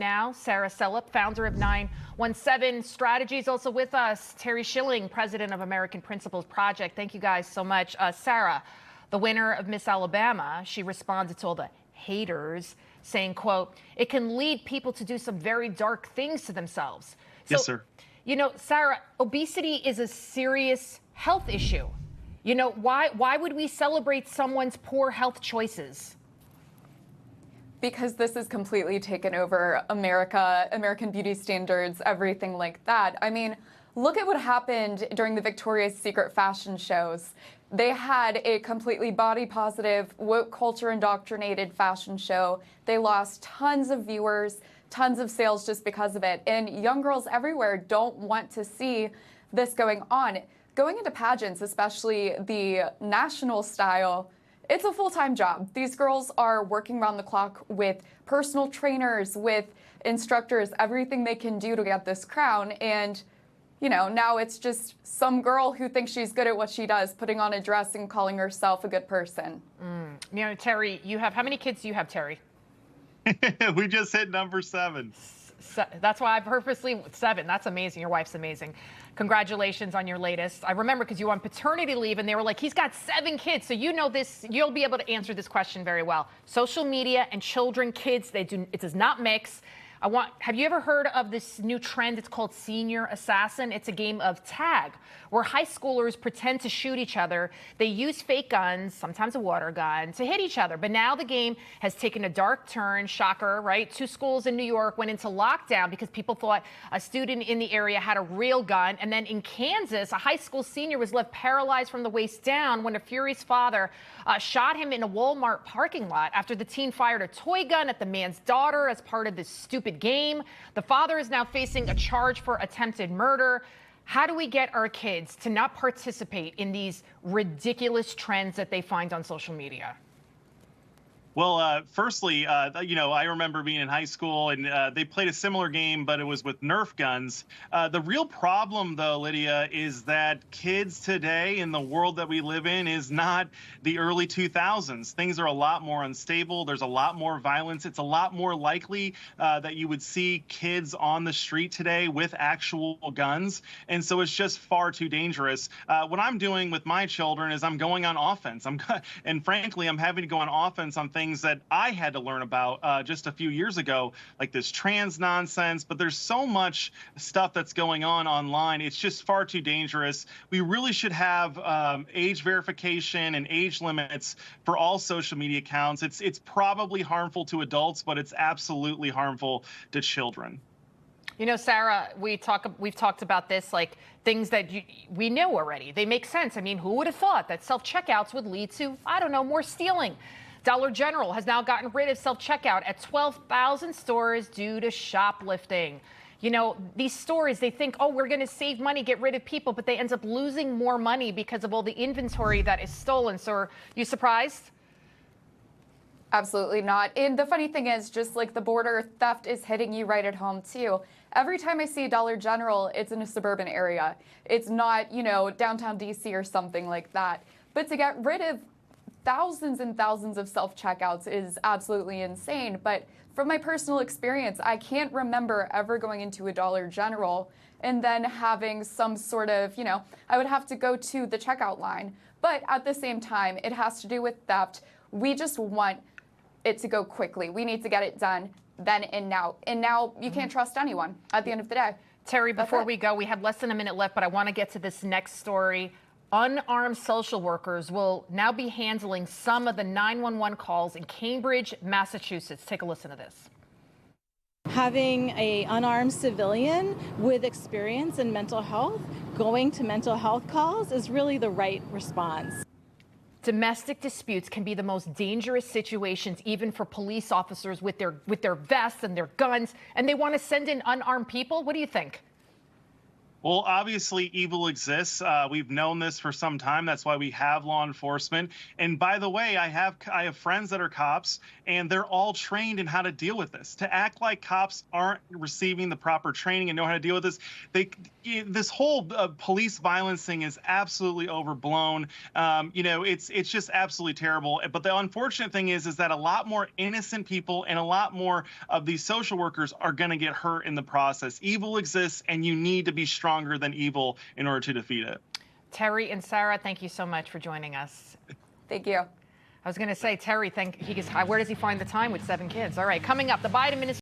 Now, Sarah Selip, founder of 917 Strategies, also with us. Terry Schilling, president of American Principles Project. Thank you guys so much. Sarah, the winner of Miss Alabama, she responded to all the haters saying, quote, "It can lead people to do some very dark things to themselves." So, yes, sir. You know, Sarah, obesity is a serious health issue. You know, why would we celebrate someone's poor health choices? Because this has completely taken over America, American beauty standards, everything like that. I mean, look at what happened during the Victoria's Secret fashion shows. They had a completely body positive, woke culture indoctrinated fashion show. They lost tons of viewers, tons of sales just because of it. And young girls everywhere don't want to see this going on. Going into pageants, especially the national style, it's a full-time job. These girls are working around the clock with personal trainers, with instructors, everything they can do to get this crown. And, you know, now it's just some girl who thinks she's good at what she does, putting on a dress and calling herself a good person. You know, Terry, you have, how many kids do you have, Terry? We just hit number 7. That's why I purposely 7. That's amazing. Your wife's amazing. Congratulations on your latest. I remember because you were on paternity leave and they were like, he's got 7 kids. So you know this, you'll be able to answer this question very well. Social media and children, kids, it does not mix. Have you ever heard of this new trend? It's called Senior Assassin. It's a game of tag where high schoolers pretend to shoot each other. They use fake guns, sometimes a water gun, to hit each other. But now the game has taken a dark turn. Shocker, right? 2 schools in New York went into lockdown because people thought a student in the area had a real gun. And then in Kansas, a high school senior was left paralyzed from the waist down when a furious father shot him in a Walmart parking lot after the teen fired a toy gun at the man's daughter as part of this stupid game. The father is now facing a charge for attempted murder. How do we get our kids to not participate in these ridiculous trends that they find on social media? Well, firstly, you know, I remember being in high school and they played a similar game, but it was with Nerf guns. The real problem, though, Lydia, is that kids today in the world that we live in is not the early 2000s. Things are a lot more unstable. There's a lot more violence. It's a lot more likely that you would see kids on the street today with actual guns. And so it's just far too dangerous. What I'm doing with my children is I'm going on offense. And frankly, I'm having to go on offense on things that I had to learn about just a few years ago, like this trans nonsense. But there's so much stuff that's going on online. It's just far too dangerous. We really should have age verification and age limits for all social media accounts. It's probably harmful to adults, but it's absolutely harmful to children. You know, Sarah, we've talked about this, like things that we know already. They make sense. I mean, who would have thought that self-checkouts would lead to, I don't know, more stealing? Dollar General has now gotten rid of self-checkout at 12,000 stores due to shoplifting. You know, these stores, they think, oh, we're going to save money, get rid of people, but they end up losing more money because of all the inventory that is stolen. So are you surprised? Absolutely not. And the funny thing is, just like the border, theft is hitting you right at home, too. Every time I see Dollar General, it's in a suburban area. It's not, you know, downtown D.C. or something like that. But to get rid of thousands and thousands of self-checkouts is absolutely insane. But from my personal experience, I can't remember ever going into a Dollar General and then having some sort of, you know, I would have to go to the checkout line. But at the same time, it has to do with theft. We just want it to go quickly. We need to get it done then and now. And now you can't trust anyone at the end of the day. Terry, before we go, we have less than a minute left, but I want to get to this next story. Unarmed social workers will now be handling some of the 911 calls in Cambridge, Massachusetts. Take a listen to this. Having an unarmed civilian with experience in mental health going to mental health calls is really the right response. Domestic disputes can be the most dangerous situations, even for police officers with their vests and their guns, and they want to send in unarmed people. What do you think? Well, obviously, evil exists. We've known this for some time. That's why we have law enforcement. And by the way, I have friends that are cops, and they're all trained in how to deal with this. To act like cops aren't receiving the proper training and know how to deal with this, this whole police violence thing is absolutely overblown. It's just absolutely terrible. But the unfortunate thing is that a lot more innocent people and a lot more of these social workers are going to get hurt in the process. Evil exists, and you need to be stronger than evil in order to defeat it. Terry and Sarah, thank you so much for joining us. Thank you. I was going to say, Terry, where does he find the time with 7 kids? All right, coming up, the Biden administration